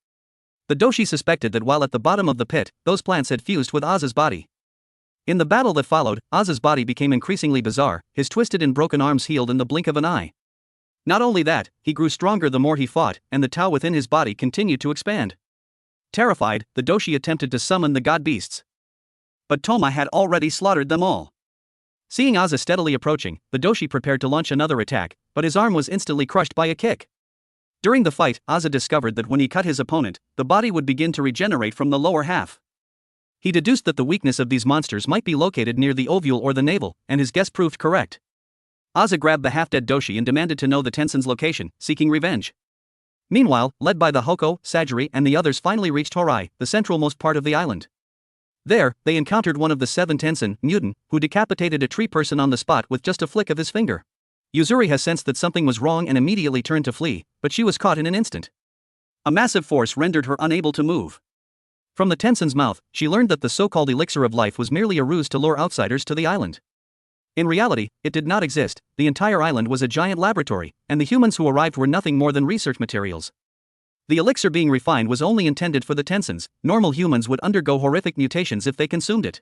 Speaker 1: The doshi suspected that while at the bottom of the pit, those plants had fused with Aza's body. In the battle that followed, Aza's body became increasingly bizarre, his twisted and broken arms healed in the blink of an eye. Not only that, he grew stronger the more he fought, and the Tao within his body continued to expand. Terrified, the doshi attempted to summon the god beasts. But Toma had already slaughtered them all. Seeing Aza steadily approaching, the doshi prepared to launch another attack, but his arm was instantly crushed by a kick. During the fight, Aza discovered that when he cut his opponent, the body would begin to regenerate from the lower half. He deduced that the weakness of these monsters might be located near the ovule or the navel, and his guess proved correct. Aza grabbed the half-dead doshi and demanded to know the Tensen's location, seeking revenge. Meanwhile, led by the Hoko, Sajiri, and the others finally reached Horai, the centralmost part of the island. There, they encountered one of the 7 Tensen, Muten, who decapitated a tree person on the spot with just a flick of his finger. Yuzuri has sensed that something was wrong and immediately turned to flee, but she was caught in an instant. A massive force rendered her unable to move. From the Tensen's mouth, she learned that the so-called Elixir of Life was merely a ruse to lure outsiders to the island. In reality, it did not exist. The entire island was a giant laboratory, and the humans who arrived were nothing more than research materials. The elixir being refined was only intended for the Tensens. Normal humans would undergo horrific mutations if they consumed it.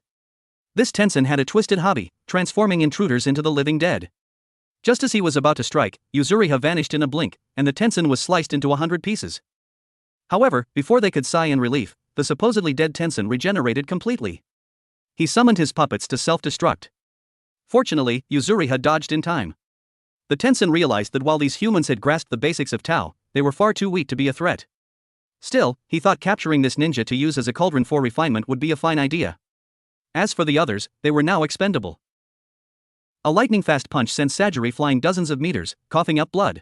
Speaker 1: This Tensen had a twisted hobby, transforming intruders into the living dead. Just as he was about to strike, Yuzuriha vanished in a blink, and the Tensen was sliced into 100 pieces. However, before they could sigh in relief, the supposedly dead Tensen regenerated completely. He summoned his puppets to self-destruct. Fortunately, Yuzuriha dodged in time. The Tensen realized that while these humans had grasped the basics of Tao, they were far too weak to be a threat. Still, he thought capturing this ninja to use as a cauldron for refinement would be a fine idea. As for the others, they were now expendable. A lightning-fast punch sent Sajiri flying dozens of meters, coughing up blood.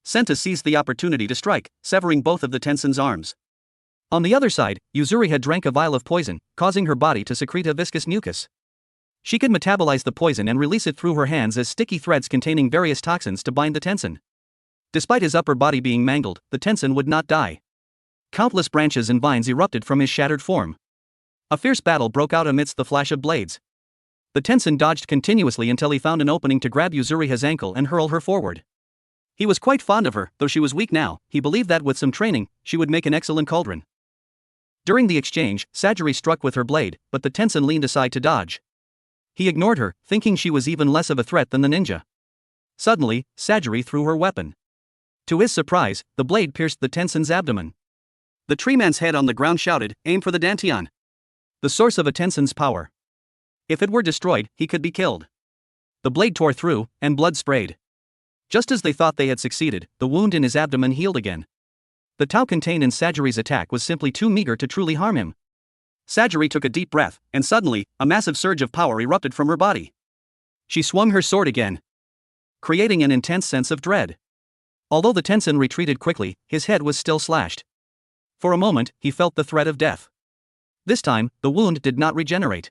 Speaker 1: Senta seized the opportunity to strike, severing both of the Tensen's arms. On the other side, Yuzuri had drank a vial of poison, causing her body to secrete a viscous mucus. She could metabolize the poison and release it through her hands as sticky threads containing various toxins to bind the Tensen. Despite his upper body being mangled, the Tensen would not die. Countless branches and vines erupted from his shattered form. A fierce battle broke out amidst the flash of blades. The Tensen dodged continuously until he found an opening to grab Yuzuriha's ankle and hurl her forward. He was quite fond of her, though she was weak now. He believed that with some training, she would make an excellent cauldron. During the exchange, Sajiri struck with her blade, but the Tensen leaned aside to dodge. He ignored her, thinking she was even less of a threat than the ninja. Suddenly, Sajiri threw her weapon. To his surprise, the blade pierced the Tensen's abdomen. The treeman's head on the ground shouted, "Aim for the Dantian!" The source of a Tensen's power. If it were destroyed, he could be killed. The blade tore through, and blood sprayed. Just as they thought they had succeeded, the wound in his abdomen healed again. The Tao contained in Sajiri's attack was simply too meager to truly harm him. Sajiri took a deep breath, and suddenly, a massive surge of power erupted from her body. She swung her sword again. creating an intense sense of dread. Although the Tensen retreated quickly, his head was still slashed. For a moment, he felt the threat of death. This time, the wound did not regenerate.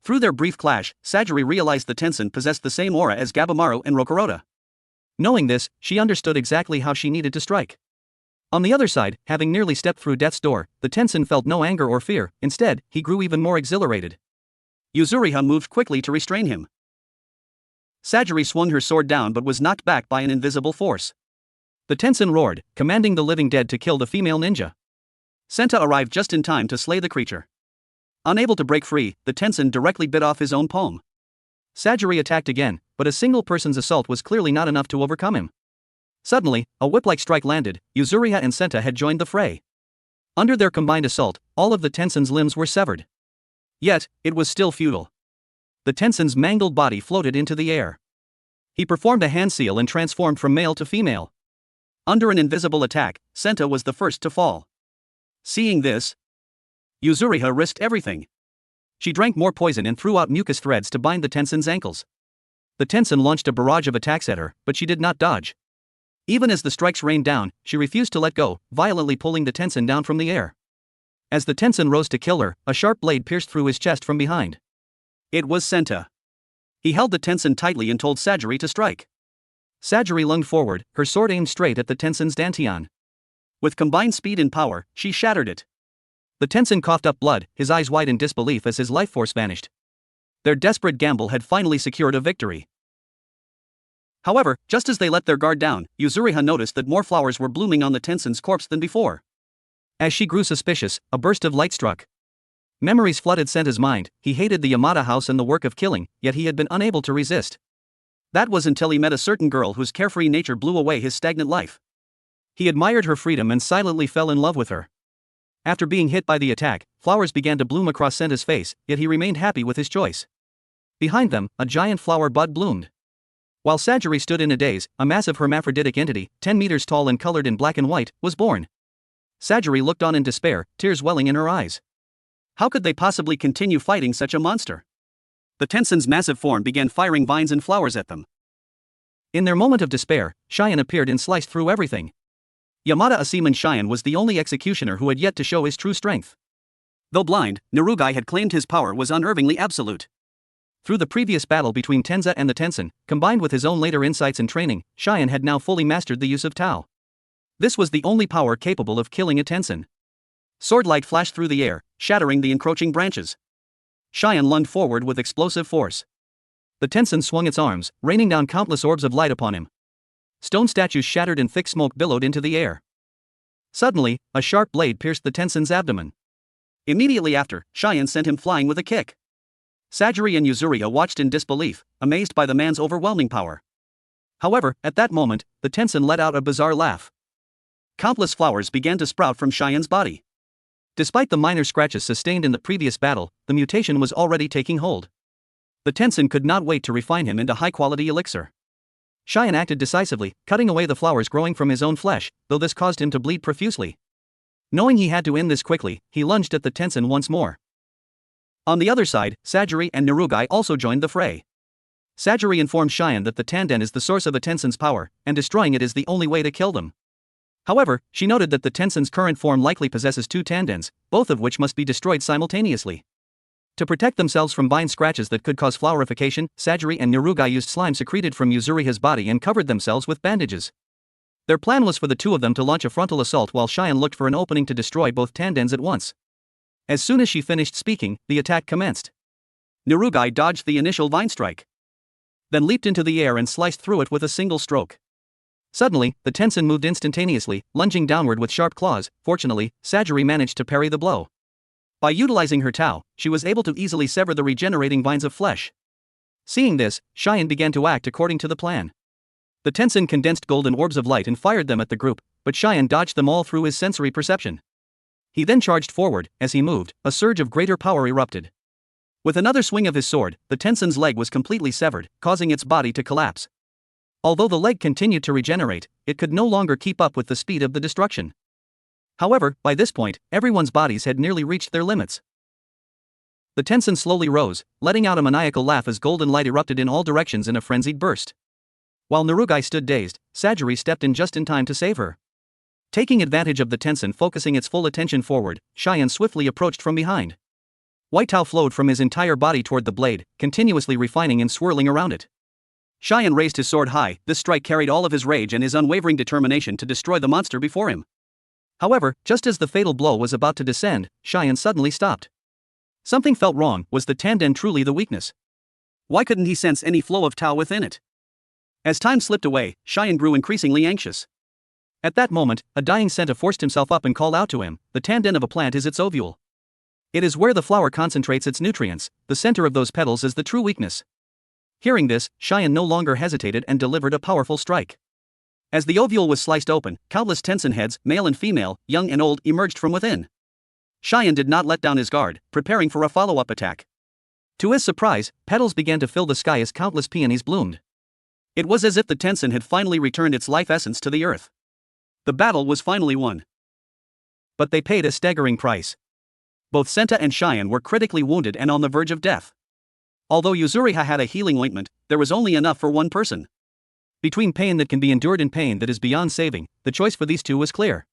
Speaker 1: Through their brief clash, Sajiri realized the Tensen possessed the same aura as Gabimaru and Rokuroda. Knowing this, she understood exactly how she needed to strike. On the other side, having nearly stepped through death's door, the Tensen felt no anger or fear. Instead, he grew even more exhilarated. Yuzuriha moved quickly to restrain him. Sajiri swung her sword down but was knocked back by an invisible force. The Tensen roared, commanding the living dead to kill the female ninja. Senta arrived just in time to slay the creature. Unable to break free, the Tensen directly bit off his own palm. Sajiri attacked again, but a single person's assault was clearly not enough to overcome him. Suddenly, a whip-like strike landed. Yuzuriha and Senta had joined the fray. Under their combined assault, all of the Tensen's limbs were severed. Yet, it was still futile. The Tensen's mangled body floated into the air. He performed a hand seal and transformed from male to female. Under an invisible attack, Senta was the first to fall. Seeing this, Yuzuriha risked everything. She drank more poison and threw out mucus threads to bind the Tensen's ankles. The Tensen launched a barrage of attacks at her, but she did not dodge. Even as the strikes rained down, she refused to let go, violently pulling the Tensen down from the air. As the Tensen rose to kill her, a sharp blade pierced through his chest from behind. It was Senta. He held the Tensen tightly and told Sajiri to strike. Sajiri lunged forward, her sword aimed straight at the Tensen's dantian. With combined speed and power, she shattered it. The Tensen coughed up blood, his eyes wide in disbelief as his life force vanished. Their desperate gamble had finally secured a victory. However, just as they let their guard down, Yuzuriha noticed that more flowers were blooming on the Tensen's corpse than before. As she grew suspicious, a burst of light struck. Memories flooded Senta's mind. He hated the Yamada house and the work of killing, yet he had been unable to resist. That was until he met a certain girl whose carefree nature blew away his stagnant life. He admired her freedom and silently fell in love with her. After being hit by the attack, flowers began to bloom across Senta's face, yet he remained happy with his choice. Behind them, a giant flower bud bloomed. While Sajiri stood in a daze, a massive hermaphroditic entity, 10 meters tall and colored in black and white, was born. Sajiri looked on in despair, tears welling in her eyes. How could they possibly continue fighting such a monster? The Tensen's massive form began firing vines and flowers at them. In their moment of despair, Cheyenne appeared and sliced through everything. Yamada Asiman Cheyenne was the only executioner who had yet to show his true strength. Though blind, Narugai had claimed his power was unervingly absolute. Through the previous battle between Tenza and the Tensen, combined with his own later insights and training, Cheyenne had now fully mastered the use of Tao. This was the only power capable of killing a Tensen. Sword light flashed through the air, shattering the encroaching branches. Cheyenne lunged forward with explosive force. The Tensen swung its arms, raining down countless orbs of light upon him. Stone statues shattered and thick smoke billowed into the air. Suddenly, a sharp blade pierced the Tensen's abdomen. Immediately after, Cheyenne sent him flying with a kick. Sajiri and Yuzuriha watched in disbelief, amazed by the man's overwhelming power. However, at that moment, the Tensen let out a bizarre laugh. Countless flowers began to sprout from Cheyenne's body. Despite the minor scratches sustained in the previous battle, the mutation was already taking hold. The Tensen could not wait to refine him into high-quality elixir. Cheyenne acted decisively, cutting away the flowers growing from his own flesh, though this caused him to bleed profusely. Knowing he had to end this quickly, he lunged at the Tensen once more. On the other side, Sajiri and Narugai also joined the fray. Sajiri informed Cheyenne that the Tanden is the source of a Tensen's power, and destroying it is the only way to kill them. However, she noted that the Tensen's current form likely possesses two Tandens, both of which must be destroyed simultaneously. To protect themselves from vine scratches that could cause flowerification, Sajiri and Narugai used slime secreted from Yuzuriha's body and covered themselves with bandages. Their plan was for the two of them to launch a frontal assault while Cheyenne looked for an opening to destroy both Tandens at once. As soon as she finished speaking, the attack commenced. Narugai dodged the initial vine strike, then leaped into the air and sliced through it with a single stroke. Suddenly, the Tensen moved instantaneously, lunging downward with sharp claws. Fortunately, Sajiri managed to parry the blow. By utilizing her Tao, she was able to easily sever the regenerating vines of flesh. Seeing this, Cheyenne began to act according to the plan. The Tensen condensed golden orbs of light and fired them at the group, but Cheyenne dodged them all through his sensory perception. He then charged forward. As he moved, a surge of greater power erupted. With another swing of his sword, the Tensen's leg was completely severed, causing its body to collapse. Although the leg continued to regenerate, it could no longer keep up with the speed of the destruction. However, by this point, everyone's bodies had nearly reached their limits. The Tensen slowly rose, letting out a maniacal laugh as golden light erupted in all directions in a frenzied burst. While Narugai stood dazed, Sajiri stepped in just in time to save her. Taking advantage of the tension focusing its full attention forward, Cheyenne swiftly approached from behind. White Tao flowed from his entire body toward the blade, continuously refining and swirling around it. Cheyenne raised his sword high. This strike carried all of his rage and his unwavering determination to destroy the monster before him. However, just as the fatal blow was about to descend, Cheyenne suddenly stopped. Something felt wrong. Was the tanden truly the weakness? Why couldn't he sense any flow of Tao within it? As time slipped away, Cheyenne grew increasingly anxious. At that moment, a dying Senta forced himself up and called out to him. The tanden of a plant is its ovule. It is where the flower concentrates its nutrients. The center of those petals is the true weakness. Hearing this, Cheyenne no longer hesitated and delivered a powerful strike. As the ovule was sliced open, countless Tensen heads, male and female, young and old, emerged from within. Cheyenne did not let down his guard, preparing for a follow-up attack. To his surprise, petals began to fill the sky as countless peonies bloomed. It was as if the Tensen had finally returned its life essence to the earth. The battle was finally won. But they paid a staggering price. Both Senta and Cheyenne were critically wounded and on the verge of death. Although Yuzuriha had a healing ointment, there was only enough for one person. Between pain that can be endured and pain that is beyond saving, the choice for these two was clear.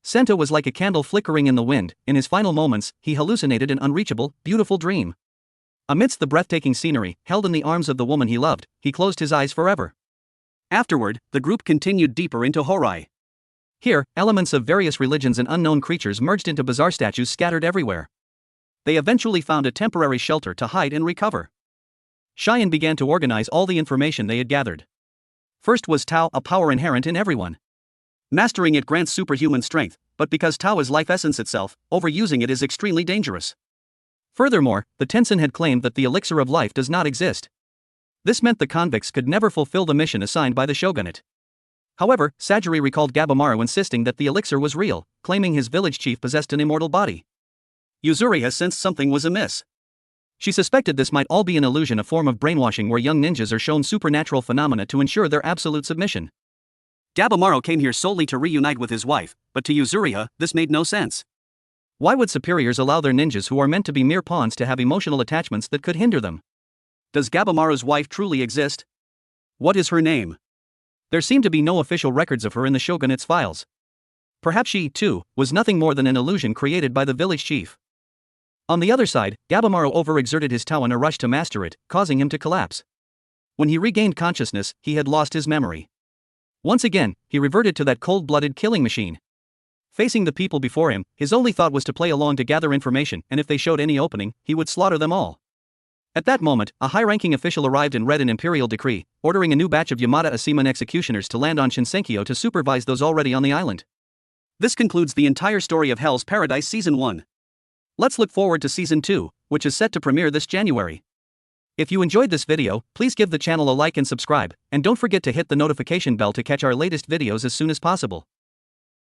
Speaker 1: Senta was like a candle flickering in the wind. In his final moments, he hallucinated an unreachable, beautiful dream. Amidst the breathtaking scenery, held in the arms of the woman he loved, he closed his eyes forever. Afterward, the group continued deeper into Horai. Here, elements of various religions and unknown creatures merged into bizarre statues scattered everywhere. They eventually found a temporary shelter to hide and recover. Cheyenne began to organize all the information they had gathered. First was Tao, a power inherent in everyone. Mastering it grants superhuman strength, but because Tao is life essence itself, overusing it is extremely dangerous. Furthermore, the Tensen had claimed that the Elixir of Life does not exist. This meant the convicts could never fulfill the mission assigned by the shogunate. However, Sajiri recalled Gabimaru insisting that the elixir was real, claiming his village chief possessed an immortal body. Yuzuriha sensed something was amiss. She suspected this might all be an illusion, a form of brainwashing where young ninjas are shown supernatural phenomena to ensure their absolute submission. Gabimaru came here solely to reunite with his wife, but to Yuzuriha, this made no sense. Why would superiors allow their ninjas who are meant to be mere pawns to have emotional attachments that could hinder them? Does Gabimaru's wife truly exist? What is her name? There seemed to be no official records of her in the shogunate's files. Perhaps she, too, was nothing more than an illusion created by the village chief. On the other side, Gabimaru overexerted his Tao in a rush to master it, causing him to collapse. When he regained consciousness, he had lost his memory. Once again, he reverted to that cold-blooded killing machine. Facing the people before him, his only thought was to play along to gather information, and if they showed any opening, he would slaughter them all. At that moment, a high-ranking official arrived and read an imperial decree, ordering a new batch of Yamada Asiman executioners to land on Shinsenkyo to supervise those already on the island. This concludes the entire story of Hell's Paradise Season 1. Let's look forward to Season 2, which is set to premiere this January. If you enjoyed this video, please give the channel a like and subscribe, and don't forget to hit the notification bell to catch our latest videos as soon as possible.